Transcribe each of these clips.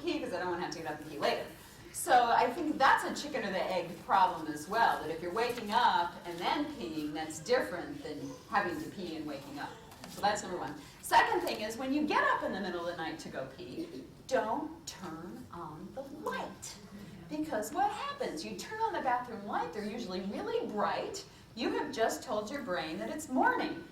pee because I don't want to have to get up and pee later. So I think that's a chicken or the egg problem as well, that if you're waking up and then peeing, that's different than having to pee and waking up. So that's number one. Second thing is, when you get up in the middle of the night to go pee, don't turn on the light. Because what happens? You turn on the bathroom light, they're usually really bright. You have just told your brain that it's morning.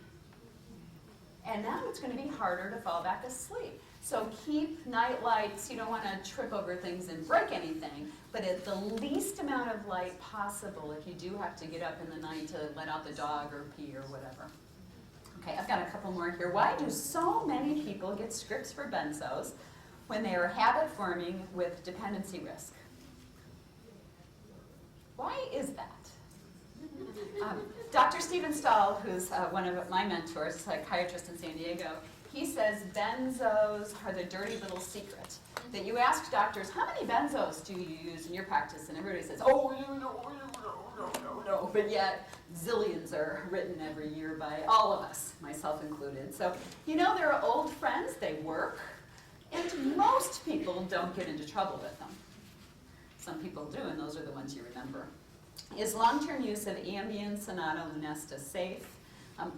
And now it's going to be harder to fall back asleep. So keep night lights. You don't want to trip over things and break anything, but at the least amount of light possible if you do have to get up in the night to let out the dog or pee or whatever. Okay, I've got a couple more here. Why do so many people get scripts for benzos when they are habit forming with dependency risk? Why is that? Dr. Stephen Stahl, who's one of my mentors, a psychiatrist in San Diego, he says benzos are the dirty little secret. That you ask doctors, how many benzos do you use in your practice? And everybody says, oh, no. But yet, zillions are written every year by all of us, myself included. So, there are old friends, they work, and most people don't get into trouble with them. Some people do, and those are the ones you remember. Is long-term use of Ambien, Sonata, Lunesta safe?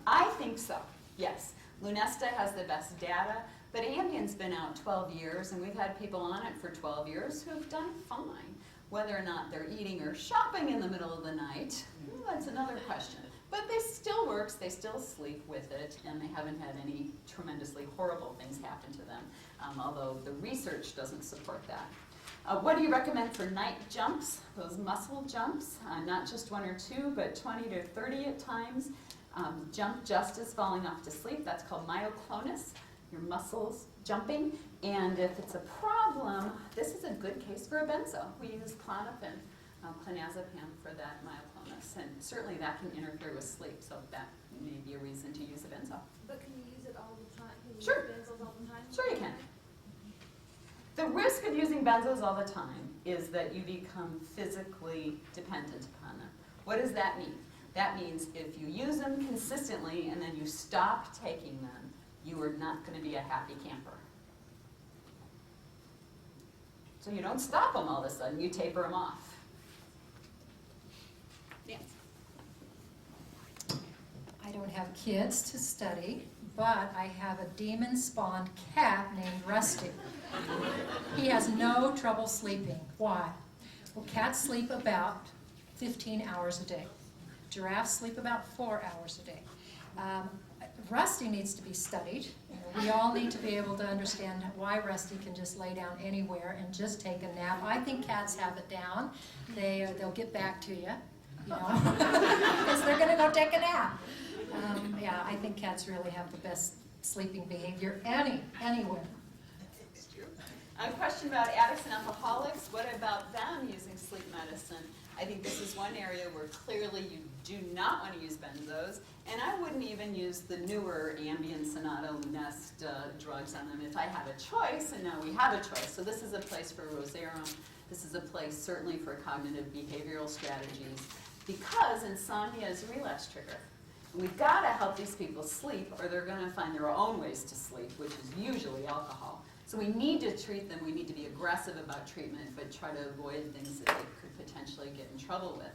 I think so, yes. Lunesta has the best data, but Ambien's been out 12 years, and we've had people on it for 12 years who have done fine. Whether or not they're eating or shopping in the middle of the night, that's another question. But it still works, they still sleep with it, and they haven't had any tremendously horrible things happen to them, although the research doesn't support that. What do you recommend for night jumps, those muscle jumps? Not just 1 or 2, but 20 to 30 at times. Jump just as falling off to sleep. That's called myoclonus, your muscles jumping. And if it's a problem, this is a good case for a benzo. We use clonopin, clonazepam for that myoclonus. And certainly that can interfere with sleep, so that may be a reason to use a benzo. But can you use it all the time? Can you Sure. use benzos all the time? Sure you can. The risk of using benzos all the time is that you become physically dependent upon them. What does that mean? That means if you use them consistently and then you stop taking them, you are not going to be a happy camper. So you don't stop them all of a sudden, you taper them off. Yes. I don't have kids to study, but I have a demon-spawned cat named Rusty. He has no trouble sleeping. Why? Well, cats sleep about 15 hours a day. Giraffes sleep about 4 hours a day. Rusty needs to be studied. We all need to be able to understand why Rusty can just lay down anywhere and just take a nap. I think cats have it down. They'll get back to you, because they're going to go take a nap. Yeah, I think cats really have the best sleeping behavior anywhere. A question about addicts and alcoholics. What about them using sleep medicine? I think this is one area where clearly you do not want to use benzos, and I wouldn't even use the newer Ambien, Sonata, Lunesta drugs on them if I had a choice, and now we have a choice. So this is a place for Rosarum. This is a place certainly for cognitive behavioral strategies, because insomnia is a relapse trigger. And we've got to help these people sleep, or they're going to find their own ways to sleep, which is usually alcohol. So we need to treat them, we need to be aggressive about treatment, but try to avoid things that they could potentially get in trouble with.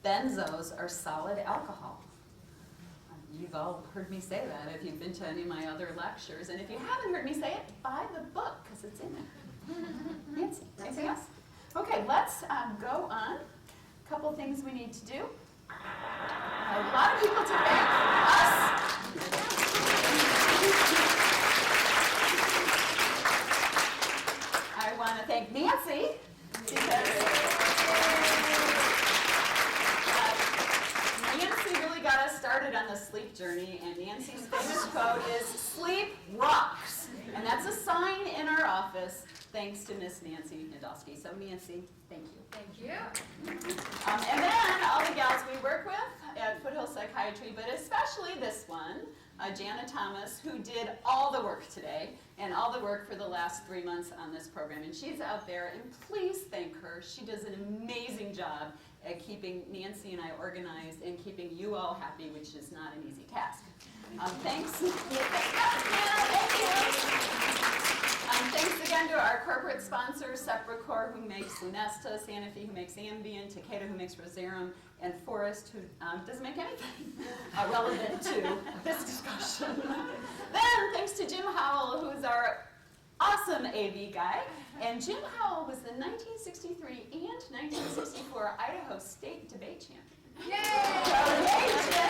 Benzos are solid alcohol. You've all heard me say that if you've been to any of my other lectures, and if you haven't heard me say it, buy the book, because it's in there. Nancy, anything else? Okay, let's go on. A couple things we need to do. A lot of people to thank. Us. I want to thank Nancy, because Nancy really got us started on the sleep journey, and Nancy's famous quote is, "Sleep rocks." And that's a sign in our office, thanks to Miss Nancy Nadolsky. So Nancy, thank you. Thank you. And then all the gals we work with at Foothill Psychiatry, but especially this one, Jana Thomas, who did all the work today and all the work for the last 3 months on this program. And she's out there, and please thank her. She does an amazing job at keeping Nancy and I organized and keeping you all happy, which is not an easy task. Thanks. Thank you. Thanks again to our corporate sponsors, Seprecor, who makes Lunesta, Sanofi, who makes Ambien, Takeda, who makes Rosarum, and Forest, who doesn't make anything relevant to this discussion. Then, thanks to Jim Howell, who's our awesome AV guy. And Jim Howell was the 1963 and 1964 Idaho State Debate Champion. Yay, Jim!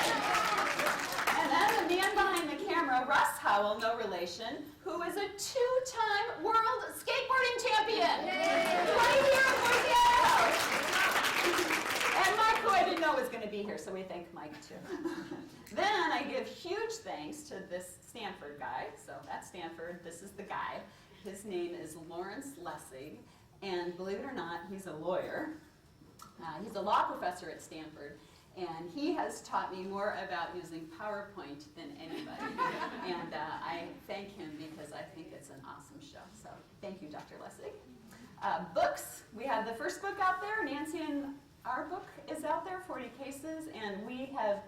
And then the man behind the camera, Russ Howell, no relation, who is a two-time world skateboarding champion. Right here in Boise, Idaho. And Mike, who I didn't know was going to be here, so we thank Mike too. Then I give huge thanks to this Stanford guy. So that's Stanford. This is the guy. His name is Lawrence Lessig, and believe it or not, he's a lawyer. He's a law professor at Stanford, and he has taught me more about using PowerPoint than anybody. And I thank him because I think it's an awesome show. So thank you, Dr. Lessig. Books, we have the first book out there. Nancy and our book is out there, 40 Cases, and we have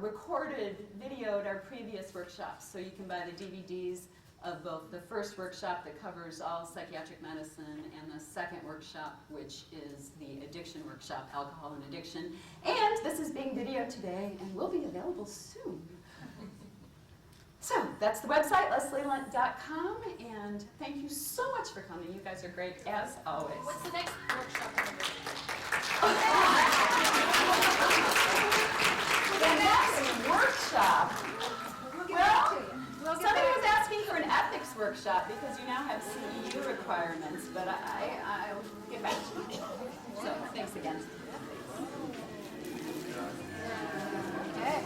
recorded, videoed our previous workshops, so you can buy the DVDs of both the first workshop that covers all psychiatric medicine and the second workshop, which is the addiction workshop, alcohol and addiction. And this is being videoed today and will be available soon. So that's the website, leslielunt.com, and thank you so much for coming. You guys are great, as always. What's the next workshop going to be? The next workshop. Well, somebody was asking for an ethics workshop because you now have CEU requirements, but I'll get back to you. So thanks again. Okay.